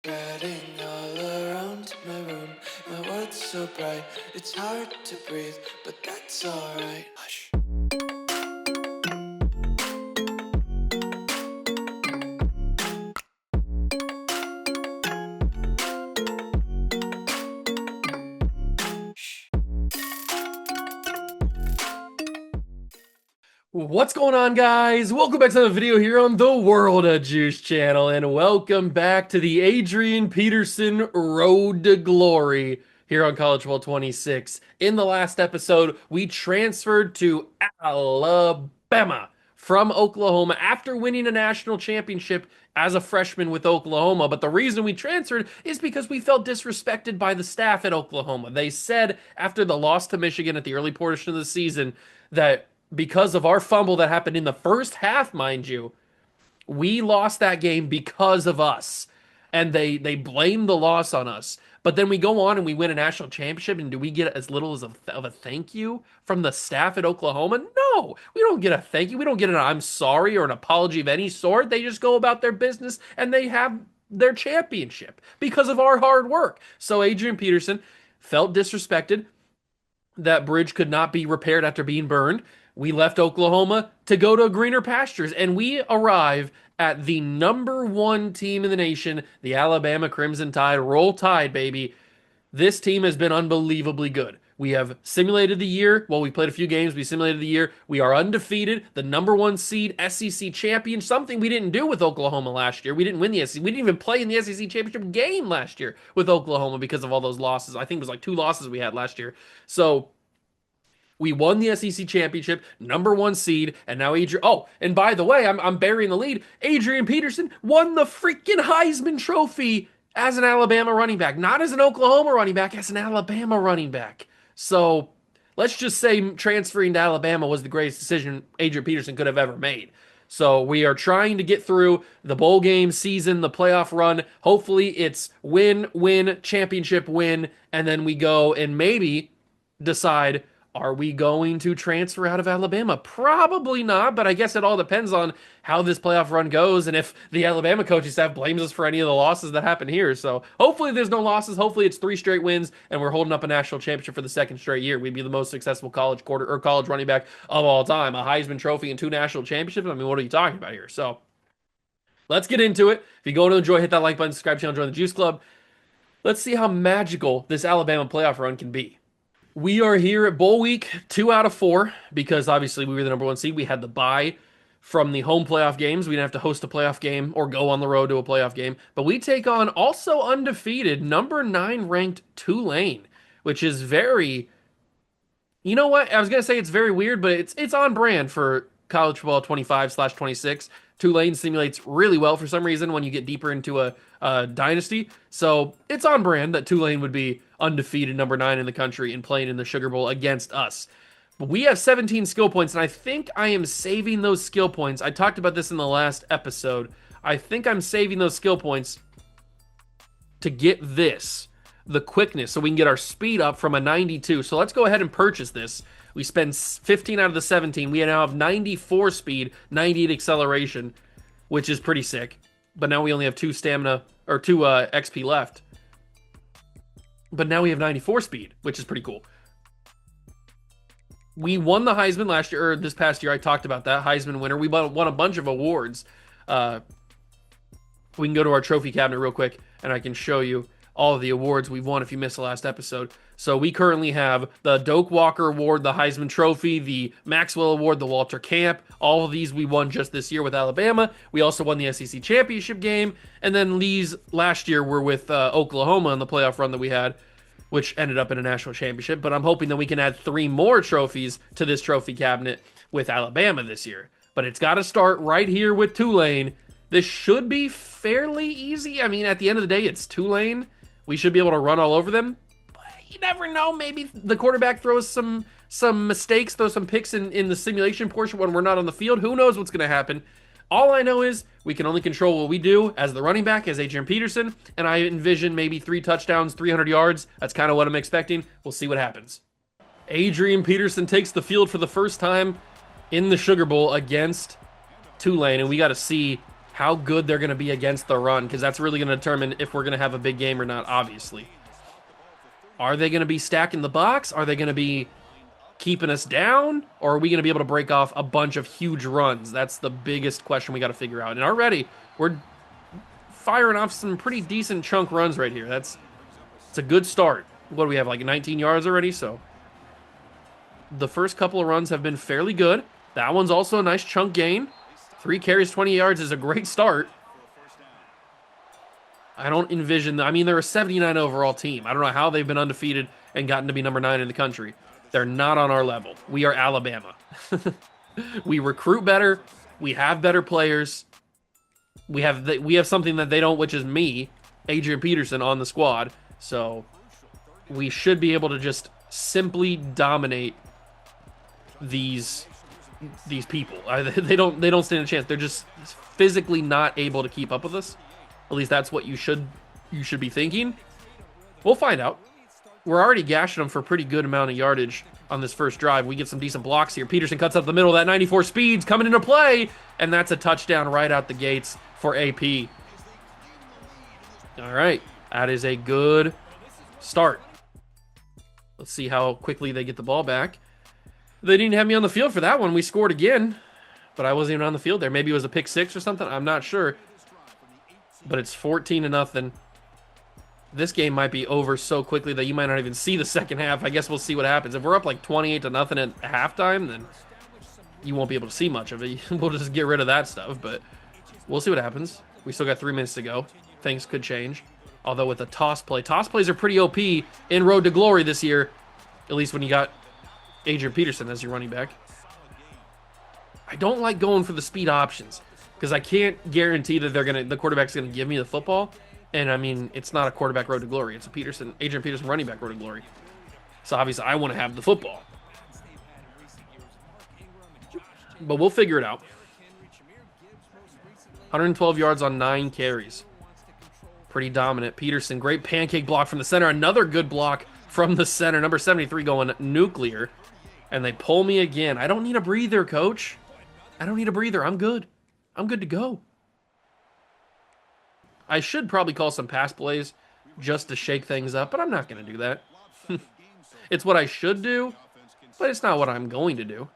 Spreading all around my room, my world's so bright, it's hard to breathe, but that's alright. Hush. What's going on, guys? Welcome back to another video here on the World of Juice channel, and welcome back to the Adrian Peterson Road to Glory here on College Football 26. In the last episode, we transferred to Alabama from Oklahoma after winning a national championship as a freshman with Oklahoma. But the reason we transferred is because we felt disrespected by the staff at Oklahoma. They said after the loss to Michigan at the early portion of the season that because of our fumble that happened in the first half, mind you, we lost that game because of us. And they blame the loss on us. But then we go on and we win a national championship, and do we get as little as of a thank you from the staff at Oklahoma? No, we don't get a thank you. We don't get an I'm sorry or an apology of any sort. They just go about their business and they have their championship because of our hard work. So Adrian Peterson felt disrespected. That bridge could not be repaired after being burned. We left Oklahoma to go to greener pastures, and we arrive at the #1 team in the nation, the Alabama Crimson Tide. Roll Tide, baby. This team has been unbelievably good. We have simulated the year. Well, we played a few games. We simulated the year. We are undefeated, the #1 seed, SEC champion, something we didn't do with Oklahoma last year. We didn't win the SEC. We didn't even play in the SEC championship game last year with Oklahoma because of all those losses. I think it was like 2 losses we had last year. So we won the SEC championship, #1 seed, and now Adrian. Oh, and by the way, I'm burying the lead. Adrian Peterson won the freaking Heisman Trophy as an Alabama running back, not as an Oklahoma running back, as an Alabama running back. So let's just say transferring to Alabama was the greatest decision Adrian Peterson could have ever made. So we are trying to get through the bowl game season, the playoff run. Hopefully it's win, win, championship win, and then we go and maybe decide, are we going to transfer out of Alabama? Probably not, but I guess it all depends on how this playoff run goes and if the Alabama coaching staff blames us for any of the losses that happen here. So hopefully there's no losses. Hopefully it's 3 straight wins and we're holding up a national championship for the 2nd straight year. We'd be the most successful college running back of all time. A Heisman Trophy and 2 national championships. I mean, what are you talking about here? So let's get into it. If you go to enjoy, hit that like button, subscribe channel, join the Juice Club. Let's see how magical this Alabama playoff run can be. We are here at Bowl Week 2 out of 4 because obviously we were the #1 seed. We had the bye from the home playoff games. We didn't have to host a playoff game or go on the road to a playoff game. But we take on also undefeated #9 ranked Tulane, which is very, you know what? I was going to say it's very weird, but it's on brand for College Football 25/26. Tulane simulates really well for some reason when you get deeper into a dynasty. So it's on brand that Tulane would be undefeated #9 in the country and playing in the Sugar Bowl against us. But we have 17 skill points, and I think I am saving those skill points. I talked about this in the last episode. I think I'm saving those skill points to get this, the quickness, so we can get our speed up from a 92. So let's go ahead and purchase this. We spend 15 out of the 17. We now have 94 speed, 98 acceleration, which is pretty sick. But now we only have 2 stamina, or 2 XP left. But now we have 94 speed, which is pretty cool. We won the Heisman last year, or this past year. I talked about that. Heisman winner. We won a bunch of awards. We can go to our trophy cabinet real quick, and I can show you all of the awards we've won if you missed the last episode. So we currently have the Doak Walker Award, the Heisman Trophy, the Maxwell Award, the Walter Camp. All of these we won just this year with Alabama. We also won the SEC Championship game. And then these last year were with Oklahoma in the playoff run that we had, which ended up in a national championship. But I'm hoping that we can add 3 more trophies to this trophy cabinet with Alabama this year. But it's got to start right here with Tulane. This should be fairly easy. I mean, at the end of the day, it's Tulane. We should be able to run all over them. But you never know. Maybe the quarterback throws some mistakes, throws some picks in the simulation portion when we're not on the field. Who knows what's going to happen? All I know is we can only control what we do as the running back, as Adrian Peterson, and I envision maybe 3 touchdowns, 300 yards. That's kind of what I'm expecting. We'll see what happens. Adrian Peterson takes the field for the first time in the Sugar Bowl against Tulane, and we got to see how good they're going to be against the run, because that's really going to determine if we're going to have a big game or not, obviously. Are they going to be stacking the box? Are they going to be keeping us down? Or are we going to be able to break off a bunch of huge runs? That's the biggest question we got to figure out. And already, we're firing off some pretty decent chunk runs right here. It's a good start. What do we have, like 19 yards already? So the first couple of runs have been fairly good. That one's also a nice chunk gain. 3 carries, 20 yards is a great start. I don't envision... I mean, they're a 79 overall team. I don't know how they've been undefeated and gotten to be number 9 in the country. They're not on our level. We are Alabama. We recruit better. We have better players. We have something that they don't, which is me, Adrian Peterson, on the squad. So we should be able to just simply dominate these people. They don't stand a chance. They're just physically not able to keep up with us. At least that's what you should be thinking. We'll find out. We're already gashing them for a pretty good amount of yardage on this first drive. We get some decent blocks here. Peterson cuts up the middle. That 94 speed's coming into play, and that's a touchdown right out the gates for AP. All right, that is a good start. Let's see how quickly they get the ball back. They didn't have me on the field for that one. We scored again, but I wasn't even on the field there. Maybe it was a pick 6 or something. I'm not sure. But it's 14-0. This game might be over so quickly that you might not even see the second half. I guess we'll see what happens. If we're up like 28-0 at halftime, then you won't be able to see much of it. We'll just get rid of that stuff, but we'll see what happens. We still got 3 minutes to go. Things could change. Although with the toss plays are pretty OP in Road to Glory this year, at least when you got Adrian Peterson as your running back. I don't like going for the speed options because I can't guarantee that the quarterback's gonna give me the football. And I mean, it's not a quarterback Road to Glory. It's a Adrian Peterson running back Road to Glory. So obviously I want to have the football. But we'll figure it out. 112 yards on 9 carries. Pretty dominant. Peterson, great pancake block from the center. Another good block from the center. Number 73 going nuclear. And they pull me again. I don't need a breather, coach. I don't need a breather. I'm good. I'm good to go. I should probably call some pass plays just to shake things up, but I'm not going to do that. It's what I should do, but it's not what I'm going to do.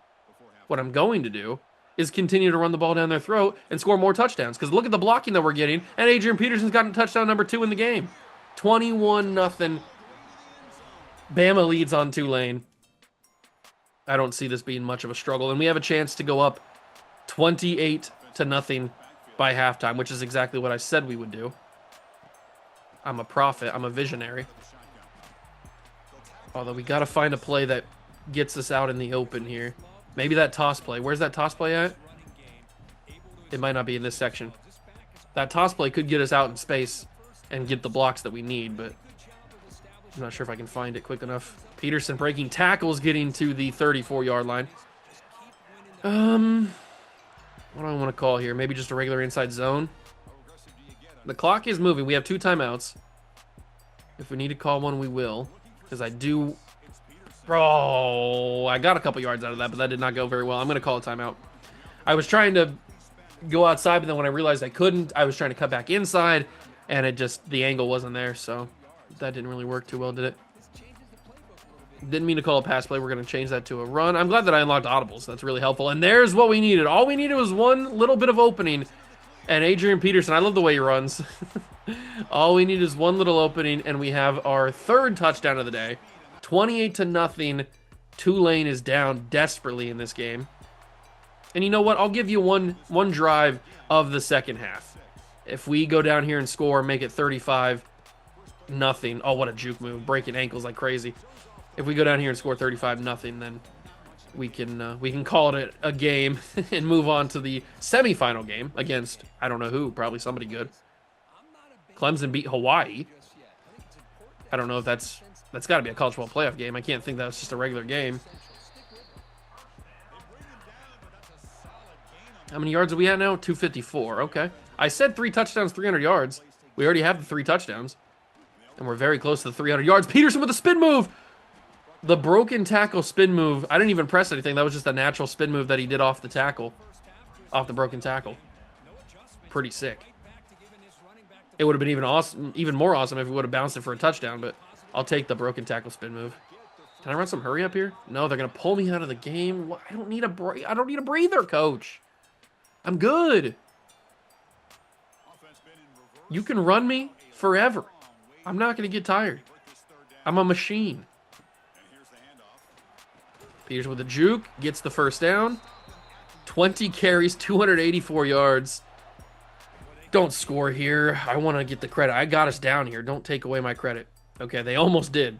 What I'm going to do is continue to run the ball down their throat and score more touchdowns, because look at the blocking that we're getting, and Adrian Peterson's gotten touchdown number 2 in the game. 21-0. Bama leads on Tulane. I don't see this being much of a struggle, and we have a chance to go up 28-0 by halftime, which is exactly what I said we would do. I'm a prophet. I'm a visionary. Although we got to find a play that gets us out in the open here. Maybe that toss play. Where's that toss play at? It might not be in this section. That toss play could get us out in space and get the blocks that we need, but I'm not sure if I can find it quick enough. Peterson breaking tackles, getting to the 34-yard line. What do I want to call here? Maybe just a regular inside zone. The clock is moving. We have 2 timeouts. If we need to call one, we will. Because I do... Oh, I got a couple yards out of that, but that did not go very well. I'm going to call a timeout. I was trying to go outside, but then when I realized I couldn't, I was trying to cut back inside, and the angle wasn't there, so that didn't really work too well, did it? Didn't mean to call a pass play. We're going to change that to a run. I'm glad that I unlocked audibles. That's really helpful. And there's what we needed. All we needed was one little bit of opening. And Adrian Peterson, I love the way he runs. All we need is one little opening, and we have our 3rd touchdown of the day. 28-0. Tulane is down desperately in this game. And you know what? I'll give you one drive of the second half. If we go down here and score, make it 35-0. Oh, what a juke move. Breaking ankles like crazy. If we go down here and score 35-0, then we can call it a game and move on to the semifinal game against, I don't know who, probably somebody good. Clemson beat Hawaii. I don't know if that's got to be a college football playoff game. I can't think that was just a regular game. How many yards are we at now? 254. Okay. I said 3 touchdowns, 300 yards. We already have the 3 touchdowns. And we're very close to the 300 yards. Peterson with a spin move. The broken tackle spin move. I didn't even press anything. That was just a natural spin move that he did off the tackle. Off the broken tackle. pretty sick. It would have been even more awesome if we would have bounced it for a touchdown, but I'll take the broken tackle spin move. Can I run some hurry up here? No, they're gonna pull me out of the game. I don't need a breather, coach. I'm good. You can run me forever. I'm not gonna get tired. I'm a machine. Peterson with the juke gets the first down. 20 carries, 284 yards. Don't score here. I want to get the credit. I got us down here. Don't take away my credit. Okay, they almost did.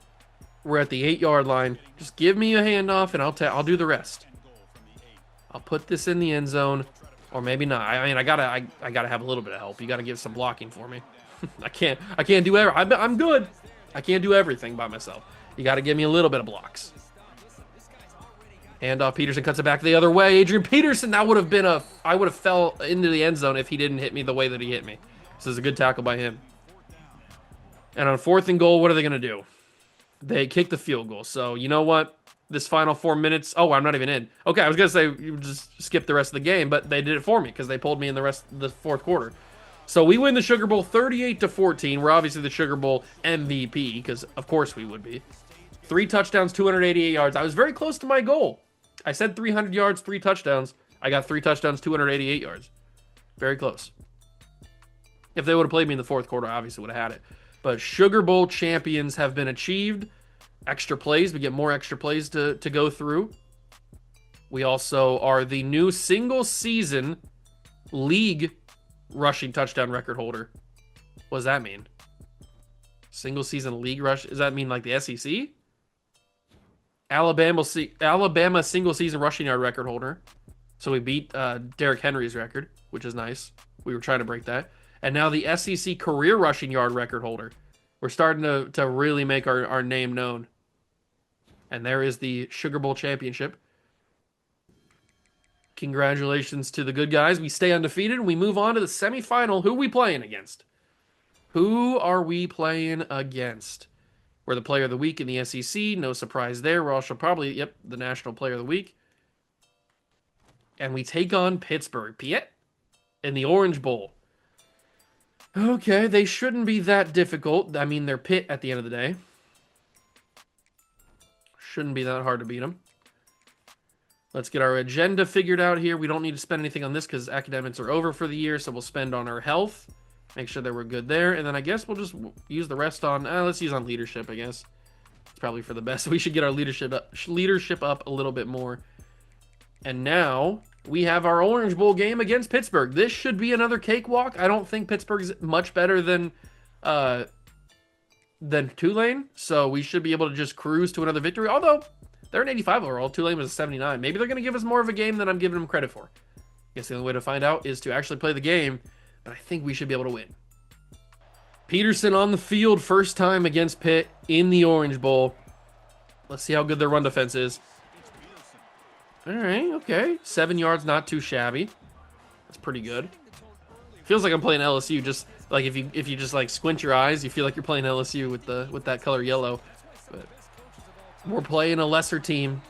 We're at the 8-yard line. Just give me a handoff, and I'll do the rest. I'll put this in the end zone, or maybe not. I mean, I gotta have a little bit of help. You gotta give some blocking for me. I can't do everything. I'm good. I can't do everything by myself. You gotta give me a little bit of blocks. Handoff. Peterson cuts it back the other way. Adrian Peterson. That would have been I would have fell into the end zone if he didn't hit me the way that he hit me. This is a good tackle by him. And on 4th and goal, what are they gonna do? They kick the field goal. So, you know what? This final 4 minutes... Oh, I'm not even in. Okay, I was going to say you just skip the rest of the game, but they did it for me because they pulled me in the rest of the 4th quarter. So we win the Sugar Bowl 38-14. We're obviously the Sugar Bowl MVP because, of course, we would be. 3 touchdowns, 288 yards. I was very close to my goal. I said 300 yards, 3 touchdowns. I got 3 touchdowns, 288 yards. Very close. If they would have played me in the 4th quarter, I obviously would have had it. But Sugar Bowl champions have been achieved. Extra plays. We get more extra plays to go through. We also are the new single-season league rushing touchdown record holder. What does that mean? Single-season league rush? Does that mean like the SEC? Alabama single-season rushing yard record holder. So we beat Derrick Henry's record, which is nice. We were trying to break that. And now the SEC career rushing yard record holder. We're starting to really make our name known. And there is the Sugar Bowl championship. Congratulations to the good guys. We stay undefeated, and we move on to the semifinal. Who are we playing against? Who are we playing against? We're the player of the week in the SEC. No surprise there. We're also probably, the national player of the week. And we take on Pittsburgh. Piet in the Orange Bowl. Okay, they shouldn't be that difficult. I mean, they're Pitt at the end of the day. Shouldn't be that hard to beat them. Let's get our agenda figured out here. We don't need to spend anything on this because academics are over for the year, so we'll spend on our health. Make sure that we're good there. And then I guess we'll just use the rest on... let's use on leadership, I guess. It's probably for the best. We should get our leadership up a little bit more. And now... we have our Orange Bowl game against Pittsburgh. This should be another cakewalk. I don't think Pittsburgh's much better than Tulane, so we should be able to just cruise to another victory. Although they're an 85 overall, Tulane was a 79. Maybe they're going to give us more of a game than I'm giving them credit for. I guess the only way to find out is to actually play the game, but I think we should be able to win. Peterson on the field, first time against Pitt in the Orange Bowl. Let's see how good their run defense is. All right, okay. 7 yards, not too shabby. That's pretty good. Feels like I'm playing LSU. Just like if you just like squint your eyes, you feel like you're playing LSU with that color yellow. But we're playing a lesser team,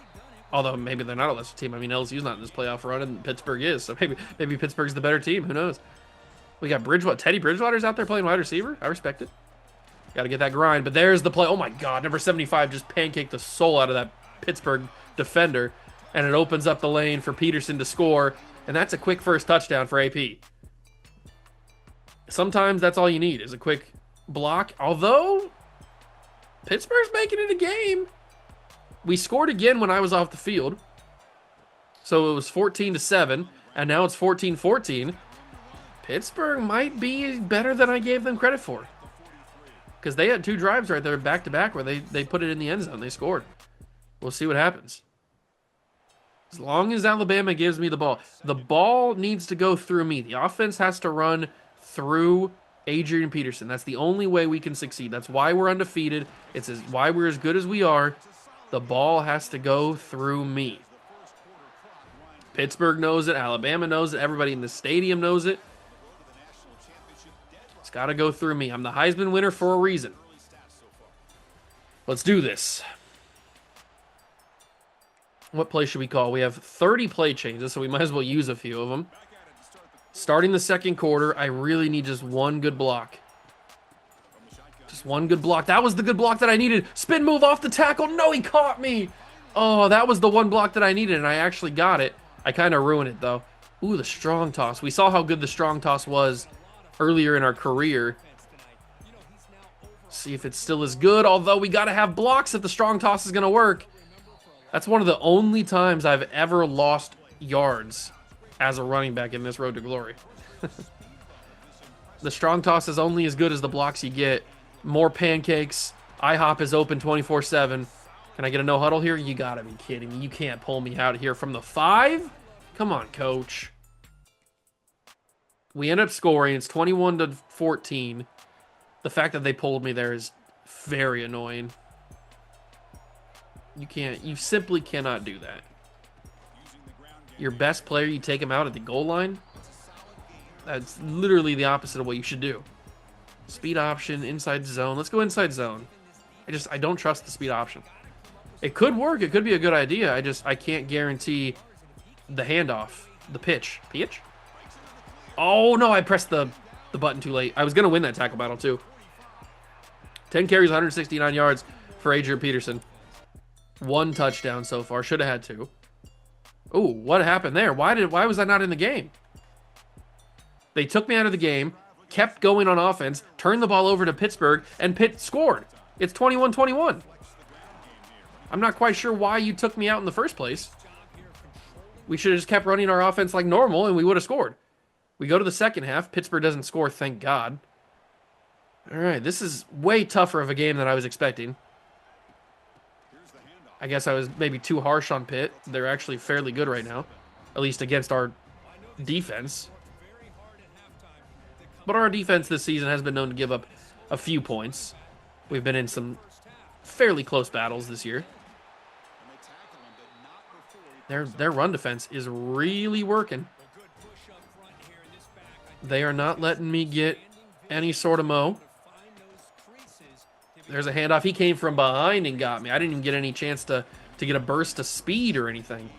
although maybe they're not a lesser team. I mean, LSU's not in this playoff run, and Pittsburgh is. So maybe Pittsburgh's the better team. Who knows? We got Bridgewater. Teddy Bridgewater's out there playing wide receiver. I respect it. Got to get that grind. But there's the play. Oh my God, number 75 just pancaked the soul out of that Pittsburgh defender. And it opens up the lane for Peterson to score. And that's a quick first touchdown for AP. Sometimes that's all you need is a quick block. Although, Pittsburgh's making it a game. We scored again when I was off the field. So it was 14-7. And now it's 14-14. Pittsburgh might be better than I gave them credit for. Because they had 2 drives right there back-to-back where they put it in the end zone. They scored. We'll see what happens. As long as Alabama gives me the ball needs to go through me. The offense has to run through Adrian Peterson. That's the only way we can succeed. That's why we're undefeated. It's why we're as good as we are. The ball has to go through me. Pittsburgh knows it. Alabama knows it. Everybody in the stadium knows it. It's got to go through me. I'm the Heisman winner for a reason. Let's do this. What play should we call? We have 30 play changes, so we might as well use a few of them. Starting the second quarter, I really need just one good block. Just one good block. That was the good block that I needed. Spin move off the tackle. No, he caught me. Oh, that was the one block that I needed, and I actually got it. I kind of ruined it, though. Ooh, the strong toss. We saw how good the strong toss was earlier in our career. See if it's still as good, although we got to have blocks if the strong toss is going to work. That's one of the only times I've ever lost yards as a running back in this road to glory. The strong toss is only as good as the blocks you get. More pancakes. IHOP is open 24/7. Can I get a no huddle here? You gotta be kidding me. You can't pull me out here from the 5? Come on, coach. We end up scoring. It's 21-14. The fact that they pulled me there is very annoying. You simply cannot do that. Your best player, you take him out at the goal line? That's literally the opposite of what you should do. Speed option, inside zone. Let's go inside zone. I don't trust the speed option. It could work. It could be a good idea. I can't guarantee the handoff, the pitch. Pitch? Oh, no, I pressed the button too late. I was going to win that tackle battle, too. 10 carries, 169 yards for Adrian Peterson. 1 touchdown so far. Should have had 2. Ooh, what happened there? Why was I not in the game? They took me out of the game, kept going on offense, turned the ball over to Pittsburgh, and Pitt scored. It's 21-21. I'm not quite sure why you took me out in the first place. We should have just kept running our offense like normal, and we would have scored. We go to the second half. Pittsburgh doesn't score, thank God. All right, this is way tougher of a game than I was expecting. I guess I was maybe too harsh on Pitt. They're actually fairly good right now, at least against our defense. But our defense this season has been known to give up a few points. We've been in some fairly close battles this year. Their run defense is really working. They are not letting me get any sort of mo. There's a handoff. He came from behind and got me. I didn't even get any chance to get a burst of speed or anything.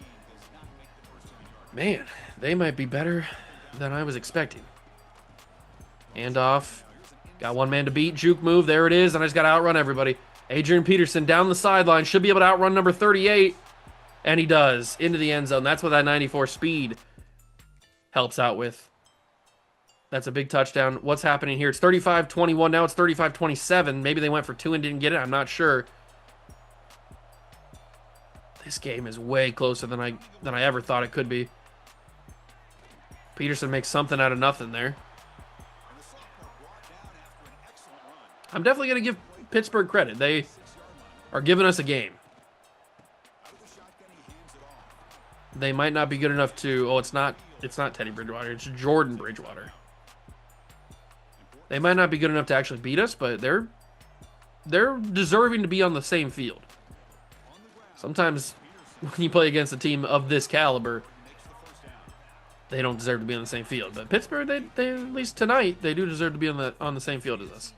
Man, they might be better than I was expecting. Handoff. Got one man to beat. Juke move. There it is. And I just got to outrun everybody. Adrian Peterson down the sideline. Should be able to outrun number 38. And he does. Into the end zone. That's what that 94 speed helps out with. That's a big touchdown. What's happening here? It's 35-21. Now it's 35-27. Maybe they went for 2 and didn't get it. I'm not sure. This game is way closer than I ever thought it could be. Peterson makes something out of nothing there. I'm definitely going to give Pittsburgh credit. They are giving us a game. They might not be good enough to... Oh, it's not Teddy Bridgewater. It's Jordan Bridgewater. They might not be good enough to actually beat us, but they're deserving to be on the same field. Sometimes when you play against a team of this caliber, they don't deserve to be on the same field. But Pittsburgh, they at least tonight, they do deserve to be on the same field as us.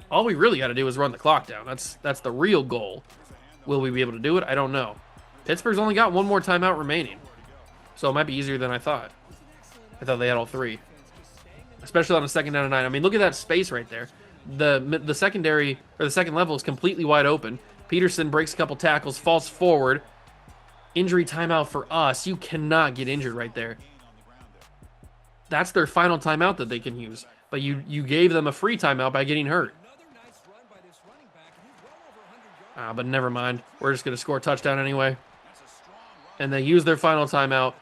All we really got to do is run the clock down. That's the real goal. Will we be able to do it? I don't know. Pittsburgh's only got one more timeout remaining, so it might be easier than I thought. I thought they had all 3. Especially on a 2nd down and 9. I mean, look at that space right there. The secondary, or the second level, is completely wide open. Peterson breaks a couple tackles, falls forward. Injury timeout for us. You cannot get injured right there. That's their final timeout that they can use. But you gave them a free timeout by getting hurt. But never mind. We're just going to score a touchdown anyway. And they use their final timeout.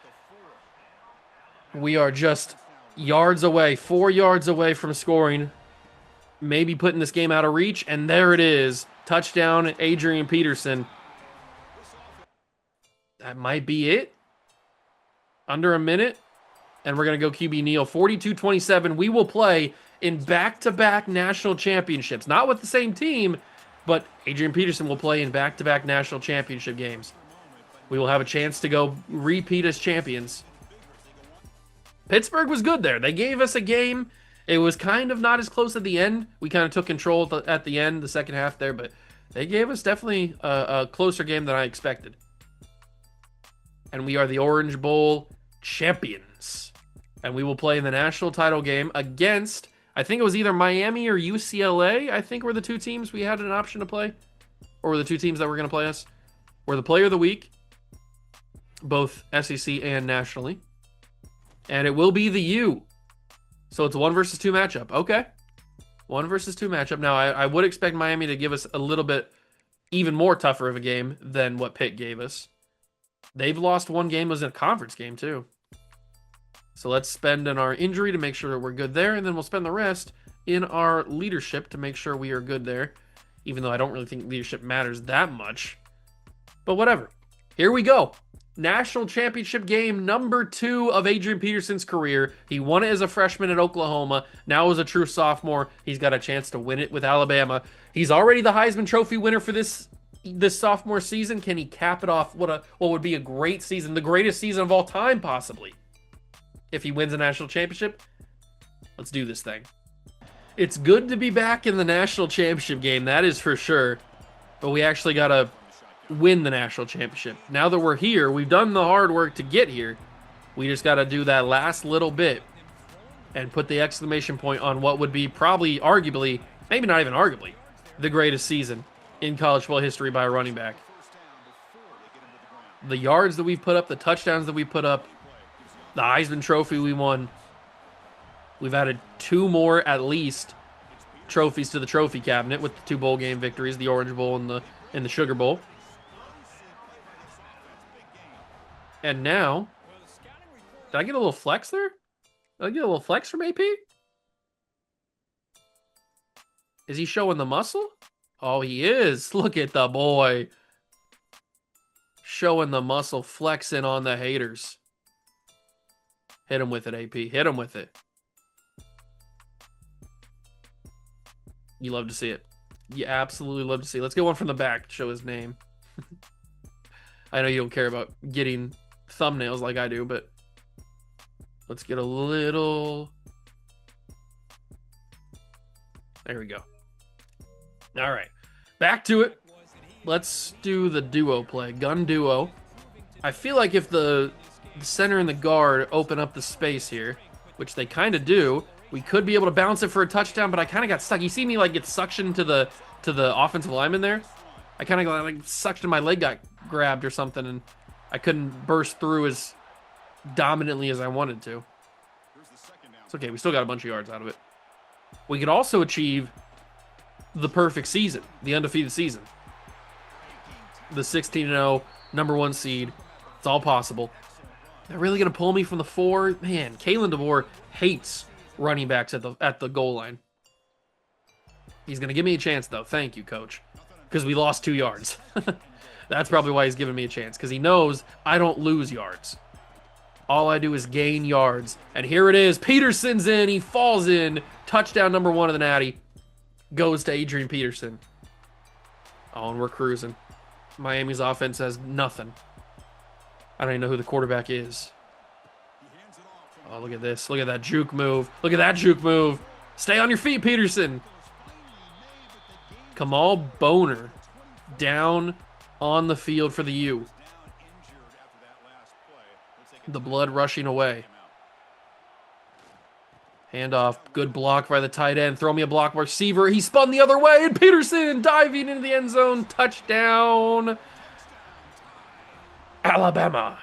We are just yards away, 4 yards away from scoring. Maybe putting this game out of reach. And there it is. Touchdown, Adrian Peterson. That might be it. Under a minute. And we're going to go QB kneel. 42-27. We will play in back-to-back national championships. Not with the same team, but Adrian Peterson will play in back-to-back national championship games. We will have a chance to go repeat as champions. Pittsburgh was good there. They gave us a game. It was kind of not as close at the end. We kind of took control at the end, the second half there, but they gave us definitely a closer game than I expected. And we are the Orange Bowl champions. And we will play in the national title game against, I think it was either Miami or UCLA, I think were the two teams we had an option to play. Or were the two teams that were going to play us. We're the player of the week, both SEC and nationally. And it will be the U. So it's a 1 versus 2 matchup. Okay. 1 versus 2 matchup. Now, I would expect Miami to give us a little bit even more tougher of a game than what Pitt gave us. They've lost one game. It was in a conference game, too. So let's spend in our injury to make sure that we're good there, and then we'll spend the rest in our leadership to make sure we are good there, even though I don't really think leadership matters that much. But whatever. Here we go. National championship game number 2 of Adrian Peterson's career. He won it as a freshman at Oklahoma. Now as a true sophomore, he's got a chance to win it with Alabama. He's already the Heisman Trophy winner for this sophomore season. Can he cap it off? What would be a great season, the greatest season of all time, possibly. If he wins a national championship, let's do this thing. It's good to be back in the national championship game, that is for sure. But we actually got to win the national championship. Now that we're here, we've done the hard work to get here. We just got to do that last little bit and put the exclamation point on what would be probably, arguably, maybe not even arguably, the greatest season in college football history by a running back. The yards that we've put up, the touchdowns that we put up, the Heisman Trophy we won. We've added 2 more, at least, trophies to the trophy cabinet with the 2 bowl game victories, the Orange Bowl and the Sugar Bowl. And now, did I get a little flex there? Did I get a little flex from AP? Is he showing the muscle? Oh, he is. Look at the boy. Showing the muscle, flexing on the haters. Hit him with it, AP. Hit him with it. You love to see it. You absolutely love to see it. Let's get one from the back to show his name. I know you don't care about getting thumbnails like I do, but let's get a little... There we go. All right. Back to it. Let's do the duo play. Gun duo. I feel like if the center and the guard open up the space here, which they kind of do, we could be able to bounce it for a touchdown, but I kind of got stuck. You see me like get suctioned to the offensive lineman there? I kind of got like suctioned, my leg got grabbed or something, and I couldn't burst through as dominantly as I wanted to. It's okay, we still got a bunch of yards out of it. We could also achieve the perfect season, the undefeated season. The 16-0, number 1 seed. It's all possible. They're really going to pull me from the 4? Man, Kalen DeVore hates running backs at the goal line. He's going to give me a chance, though. Thank you, coach. Because we lost 2 yards. That's probably why he's giving me a chance. Because he knows I don't lose yards. All I do is gain yards. And here it is. Peterson's in. He falls in. Touchdown number 1 of the Natty. Goes to Adrian Peterson. Oh, and we're cruising. Miami's offense has nothing. I don't even know who the quarterback is. Oh, look at this. Look at that juke move. Look at that juke move. Stay on your feet, Peterson. Kamal Boner down on the field for the U. The blood rushing away. Handoff. Good block by the tight end. Throw me a block receiver. He spun the other way, and Peterson diving into the end zone. Touchdown. Alabama.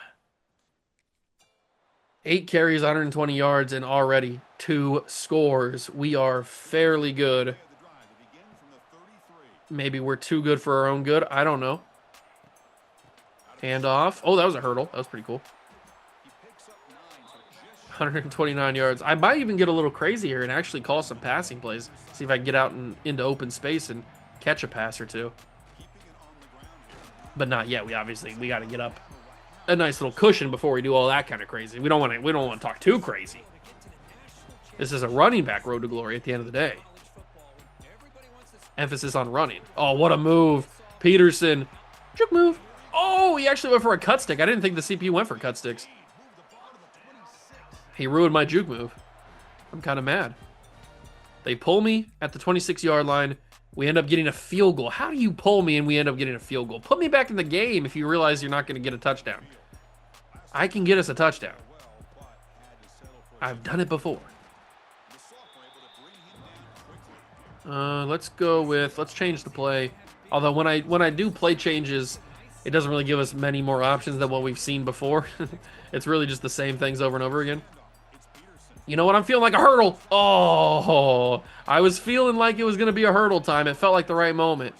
8 carries, 120 yards, and already 2 scores. We are fairly good. Maybe we're too good for our own good. I don't know. Handoff. Oh, that was a hurdle. That was pretty cool. 129 yards. I might even get a little crazy here and actually call some passing plays. See if I can get out into open space and catch a pass or 2. But not yet. We got to get up a nice little cushion before we do all that kind of crazy. We don't want to talk too crazy. This is a running back road to glory at the end of the day. Emphasis on running. Oh, what a move. Peterson. Juke move. Oh, he actually went for a cut stick. I didn't think the CPU went for cut sticks. He ruined my juke move. I'm kind of mad. They pull me at the 26-yard line. We end up getting a field goal. How do you pull me and we end up getting a field goal? Put me back in the game if you realize you're not going to get a touchdown. I can get us a touchdown. I've done it before. Let's go with, let's change the play. Although when I do play changes, it doesn't really give us many more options than what we've seen before. It's really just the same things over and over again. You know what? I'm feeling like a hurdle. Oh, I was feeling like it was going to be a hurdle time. It felt like the right moment.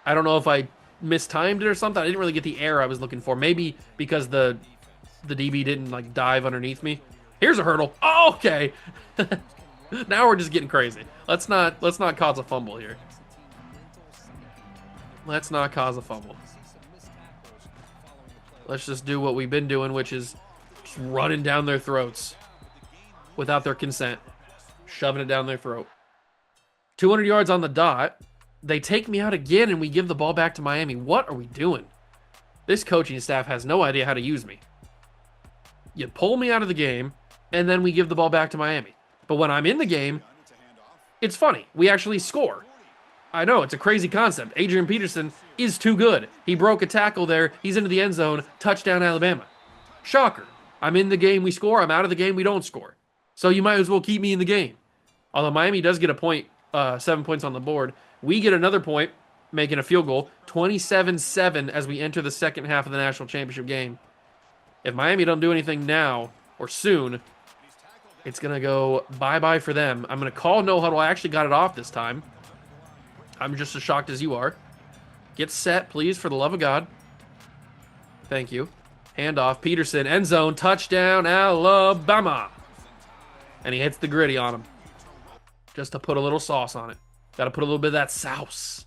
I don't know if I mistimed it or something. I didn't really get the air I was looking for. Maybe because the DB didn't like dive underneath me. Here's a hurdle. Oh, okay. Now we're just getting crazy. Let's not cause a fumble here. Let's not cause a fumble. Let's just do what we've been doing, which is just running down their throats without their consent. Shoving it down their throat. 200 yards on the dot. They take me out again, and we give the ball back to Miami. What are we doing? This coaching staff has no idea how to use me. You pull me out of the game, and then we give the ball back to Miami. But when I'm in the game, it's funny. We actually score. I know, it's a crazy concept. Adrian Peterson is too good. He broke a tackle there. He's into the end zone. Touchdown, Alabama. Shocker. I'm in the game, we score. I'm out of the game, we don't score. So you might as well keep me in the game. Although Miami does get a point, 7 points on the board. We get another point, making a field goal. 27-7 as we enter the second half of the national championship game. If Miami don't do anything now, or soon, it's going to go bye-bye for them. I'm going to call no huddle. I actually got it off this time. I'm just as shocked as you are. Get set, please, for the love of God. Thank you. Handoff. Peterson, end zone, touchdown, Alabama. And he hits the gritty on him. Just to put a little sauce on it. Got to put a little bit of that sauce.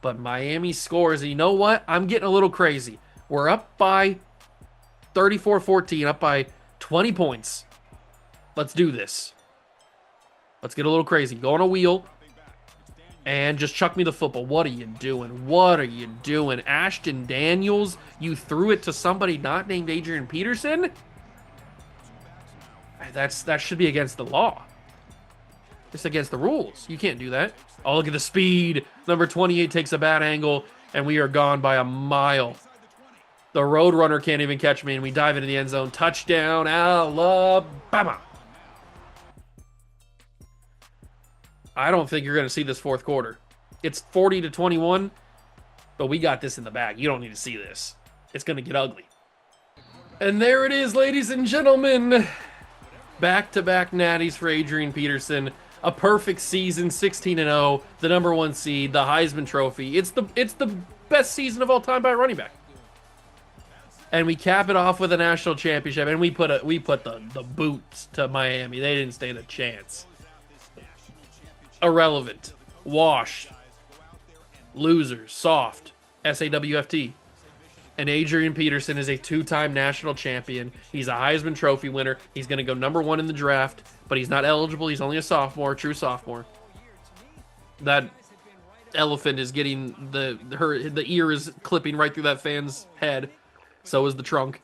But Miami scores. And you know what? I'm getting a little crazy. We're up by 34-14, up by 20 points. Let's do this. Let's get a little crazy. Go on a wheel. And just chuck me the football. What are you doing? What are you doing? Ashton Daniels, you threw it to somebody not named Adrian Peterson? That should be against the law. It's against the rules. You can't do that. Oh, look at the speed. Number 28 takes a bad angle, and we are gone by a mile. The Roadrunner can't even catch me, and we dive into the end zone. Touchdown, Alabama. I don't think you're going to see this fourth quarter. It's 40-21, but we got this in the bag. You don't need to see this. It's going to get ugly. And there it is, ladies and gentlemen. Back-to-back natties for Adrian Peterson. A perfect season, 16-0, the number 1 seed, the Heisman Trophy. It's the best season of all time by a running back. And we cap it off with a national championship, and we put the boots to Miami. They didn't stand a chance. Irrelevant, washed, losers, soft, SAWFT. And Adrian Peterson is a 2-time national champion. He's a Heisman Trophy winner. He's going to go number 1 in the draft, but he's not eligible. He's only a sophomore, true sophomore. That elephant is getting the ear is clipping right through that fan's head. So is the trunk.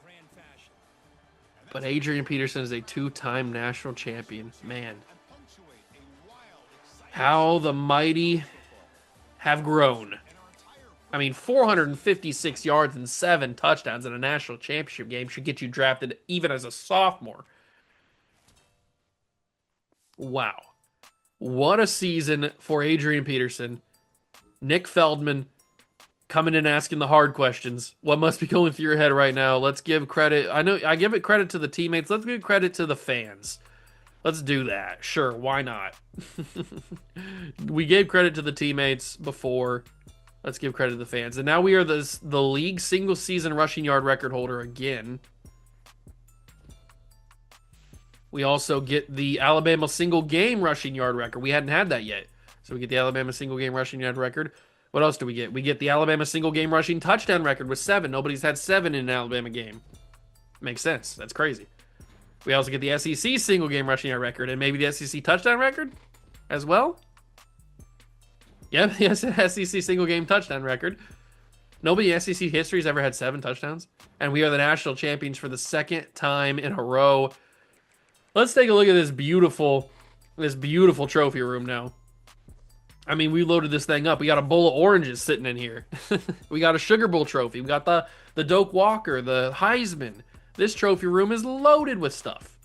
But Adrian Peterson is a 2-time national champion. Man. How the mighty have grown. I mean, 456 yards and 7 touchdowns in a national championship game should get you drafted even as a sophomore. Wow. What a season for Adrian Peterson. Nick Feldman coming in asking the hard questions. What must be going through your head right now? Let's give credit. I know I give it credit to the teammates. Let's give credit to the fans. Let's do that. Sure, why not? We gave credit to the teammates before. Let's give credit to the fans. And now we are the league single season rushing yard record holder again. We also get the Alabama single game rushing yard record. We hadn't had that yet. So we get the Alabama single game rushing yard record. What else do we get? We get the Alabama single game rushing touchdown record with 7. Nobody's had 7 in an Alabama game. Makes sense. That's crazy. We also get the SEC single game rushing yard record and maybe the SEC touchdown record as well. Yeah, the SEC single game touchdown record. Nobody in SEC history has ever had 7 touchdowns. And we are the national champions for the 2nd time in a row. Let's take a look at this beautiful trophy room now. I mean, we loaded this thing up. We got a bowl of oranges sitting in here. We got a Sugar Bowl trophy. We got the Doak Walker, the Heisman. This trophy room is loaded with stuff.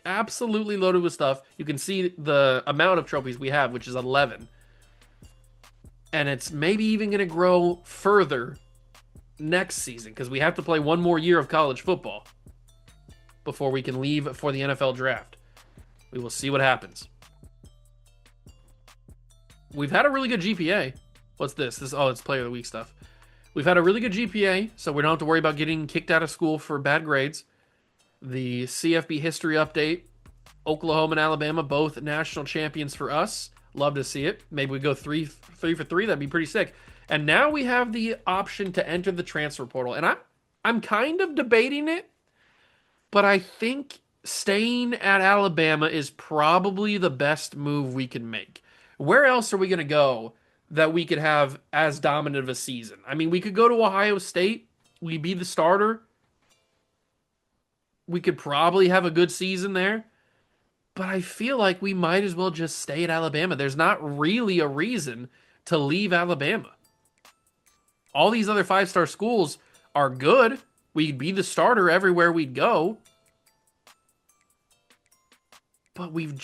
absolutely loaded with stuff. You can see the amount of trophies we have, which is 11. And it's maybe even going to grow further next season because we have to play one more year of college football before we can leave for the NFL draft. We will see what happens. We've had a really good GPA. What's this? It's Player of the Week stuff. We've had a really good GPA, so we don't have to worry about getting kicked out of school for bad grades. The CFB history update. Oklahoma and Alabama, both national champions for us. Love to see it. Maybe we go three for three. That'd be pretty sick. And now we have the option to enter the transfer portal. And I'm kind of debating it, but I think staying at Alabama is probably the best move we can make. Where else are we going to go that we could have as dominant of a season? I mean, we could go to Ohio State. We'd be the starter. We could probably have a good season there. But I feel like we might as well just stay at Alabama. There's not really a reason to leave Alabama. All these other 5-star schools are good. We'd be the starter everywhere we'd go. But we had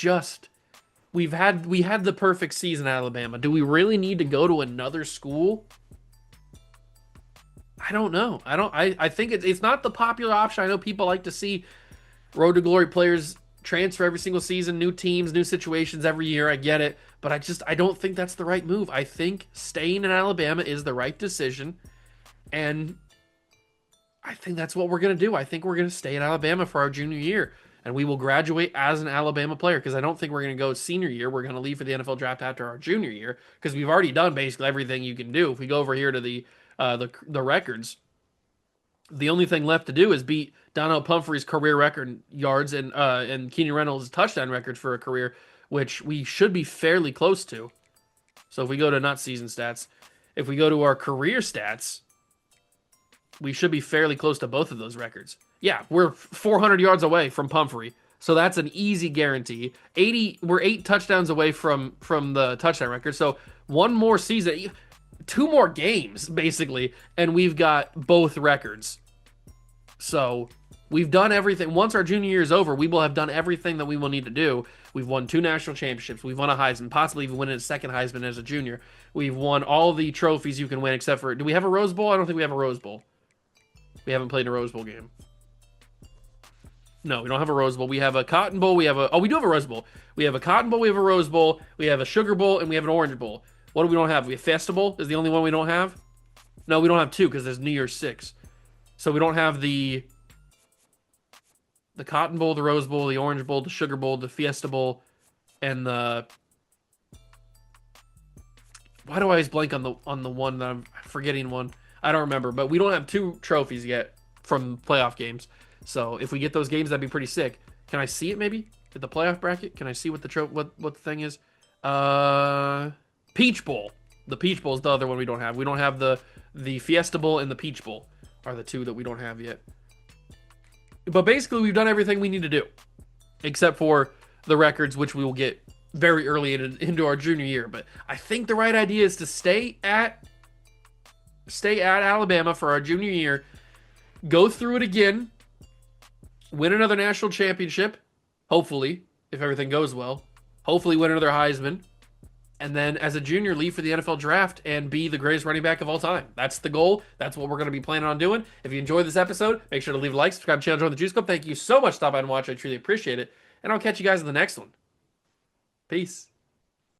the perfect season at Alabama. Do we really need to go to another school? I don't know. I think it's not the popular option. I know people like to see Road to Glory players transfer every single season, new teams, new situations every year. I get it, but I don't think that's the right move. I think staying in Alabama is the right decision, and I think that's what we're going to do. I think we're going to stay in Alabama for our junior year, and we will graduate as an Alabama player because I don't think we're going to go senior year. We're going to leave for the NFL draft after our junior year because we've already done basically everything you can do. If we go over here to the records, the only thing left to do is beat Donnell Pumphrey's career record yards and Keenan Reynolds' touchdown record for a career, which we should be fairly close to. So if we go to not season stats, if we go to our career stats, we should be fairly close to both of those records. Yeah, we're 400 yards away from Pumphrey, so that's an easy guarantee. We're 8 touchdowns away from the touchdown record. So one more season, 2 more games basically, and we've got both records. So we've done everything. Once our junior year is over, we will have done everything that we will need to do. We've won 2 national championships. We've won a Heisman, possibly even winning a second Heisman as a junior. We've won all the trophies you can win except for, do we have a Rose Bowl? I don't think we have a Rose Bowl. We haven't played in a Rose Bowl game. No, we don't have a Rose Bowl. We have a Cotton Bowl. We do have a Rose Bowl. We have a Cotton Bowl. We have a Rose Bowl. We have a Sugar Bowl, and we have an Orange Bowl. What do we don't have? We have Festival is the only one we don't have. No, we don't have 2 because there's New Year's 6. So we don't have the Cotton Bowl, the Rose Bowl, the Orange Bowl, the Sugar Bowl, the Fiesta Bowl, and the... Why do I always blank on the one that I'm forgetting one? I don't remember, but we don't have 2 trophies yet from playoff games. So if we get those games, that'd be pretty sick. Can I see it maybe at the playoff bracket? Can I see what the thing is? Peach Bowl. The Peach Bowl is the other one we don't have. We don't have the Fiesta Bowl and the Peach Bowl are the 2 that we don't have yet. But basically, we've done everything we need to do, except for the records, which we will get very early into our junior year. But I think the right idea is to stay at Alabama for our junior year, go through it again, win another national championship, hopefully, if everything goes well, hopefully win another Heisman, and then as a junior leave for the NFL draft and be the greatest running back of all time. That's the goal. That's what we're going to be planning on doing. If you enjoyed this episode, make sure to leave a like, subscribe to the channel, join the Juice Club. Thank you so much for stopping by and watching. I truly appreciate it. And I'll catch you guys in the next one. Peace.